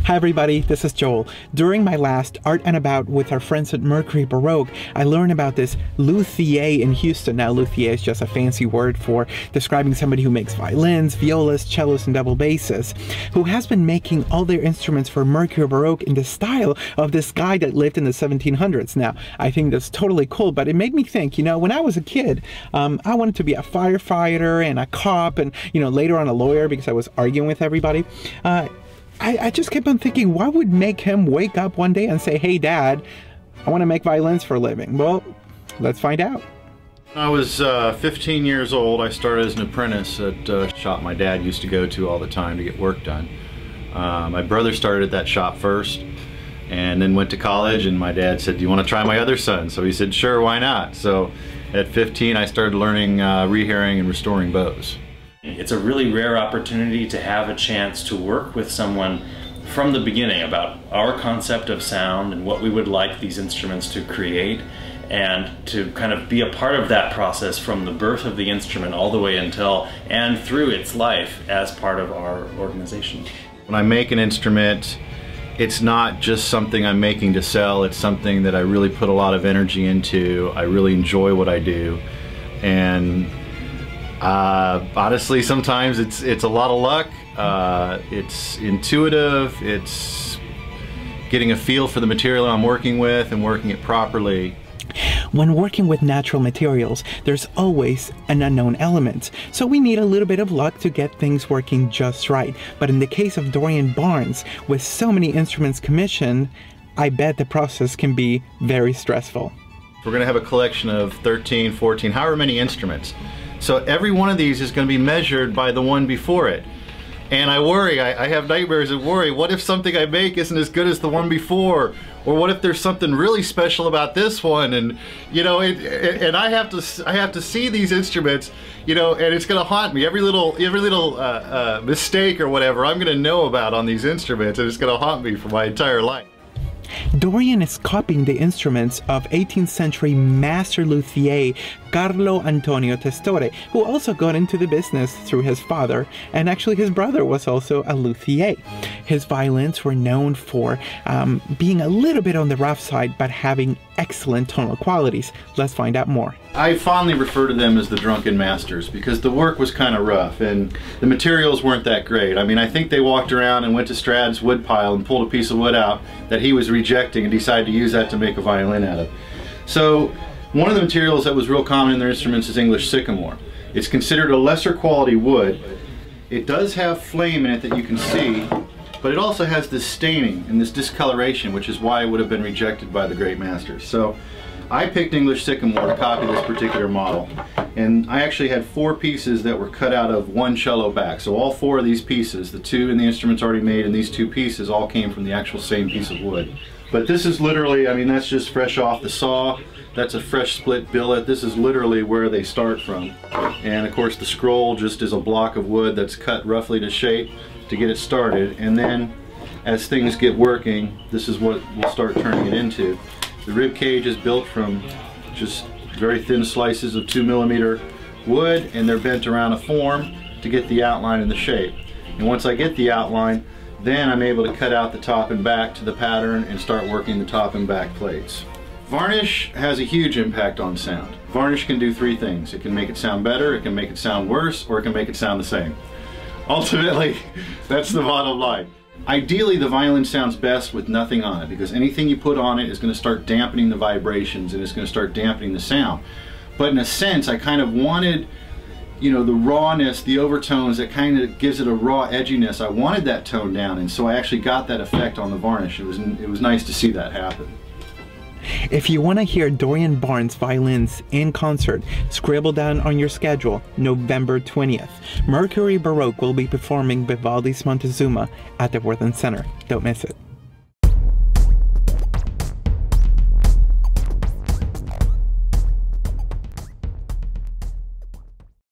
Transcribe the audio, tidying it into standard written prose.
Hi everybody, this is Joel. During my last Art and About with our friends at Mercury Baroque, I learned about this luthier in Houston. Now, luthier is just a fancy word for describing somebody who makes violins, violas, cellos, and double basses, who has been making all their instruments for Mercury Baroque in the style of this guy that lived in the 1700s. Now, I think that's totally cool, but it made me think, when I was a kid, I wanted to be a firefighter and a cop and, later on a lawyer because I was arguing with everybody. I just kept on thinking, what would make him wake up one day and say, hey Dad, I want to make violins for a living? Well, let's find out. When I was 15 years old, I started as an apprentice at a shop my dad used to go to all the time to get work done. My brother started at that shop first and then went to college, and my dad said, do you want to try my other son? So he said, sure, why not? So at 15 I started learning rehairing and restoring bows. It's a really rare opportunity to have a chance to work with someone from the beginning about our concept of sound and what we would like these instruments to create, and to kind of be a part of that process from the birth of the instrument all the way until and through its life as part of our organization. When I make an instrument, it's not just something I'm making to sell, it's something that I really put a lot of energy into. I really enjoy what I do, and honestly, sometimes it's a lot of luck. It's intuitive. It's getting a feel for the material I'm working with and working it properly. When working with natural materials, there's always an unknown element, so we need a little bit of luck to get things working just right. But in the case of Dorian Barnes, with so many instruments commissioned, I bet the process can be very stressful. We're going to have a collection of 13, 14, however many instruments. So every one of these is going to be measured by the one before it. And I worry, I have nightmares and worry, what if something I make isn't as good as the one before? Or what if there's something really special about this one? And and I have to see these instruments, and it's going to haunt me. Every little mistake or whatever I'm going to know about on these instruments, and it's going to haunt me for my entire life. Dorian is copying the instruments of 18th century master luthier Carlo Antonio Testore, who also got into the business through his father, and actually his brother was also a luthier. His violins were known for being a little bit on the rough side, but having excellent tonal qualities. Let's find out more. I fondly refer to them as the drunken masters because the work was kind of rough and the materials weren't that great. I mean, I think they walked around and went to Strad's wood pile and pulled a piece of wood out that he was rejecting and decided to use that to make a violin out of. So one of the materials that was real common in their instruments is English sycamore. It's considered a lesser quality wood. It does have flame in it that you can see, but it also has this staining and this discoloration, which is why it would have been rejected by the great masters. So I picked English sycamore to copy this particular model, and I actually had 4 pieces that were cut out of one cello back. So all 4 of these pieces, the 2 in the instruments already made and these 2 pieces, all came from the actual same piece of wood. But this is literally, I mean, that's just fresh off the saw. That's a fresh split billet. This is literally where they start from. And of course the scroll just is a block of wood that's cut roughly to shape to get it started, and then as things get working, this is what we'll start turning it into. The rib cage is built from just very thin slices of 2mm wood, and they're bent around a form to get the outline and the shape. And once I get the outline, then I'm able to cut out the top and back to the pattern and start working the top and back plates. Varnish has a huge impact on sound. Varnish can do 3 things. It can make it sound better, it can make it sound worse, or it can make it sound the same. Ultimately, that's the bottom line. Ideally, the violin sounds best with nothing on it, because anything you put on it is going to start dampening the vibrations and it's going to start dampening the sound. But in a sense, I kind of wanted, the rawness, the overtones that kind of gives it a raw edginess. I wanted that toned down, and so I actually got that effect on the varnish. It was nice to see that happen. If you want to hear Dorian Barnes violins in concert, scribble down on your schedule November 20th. Mercury Baroque will be performing Vivaldi's Montezuma at the Worthing Center. Don't miss it.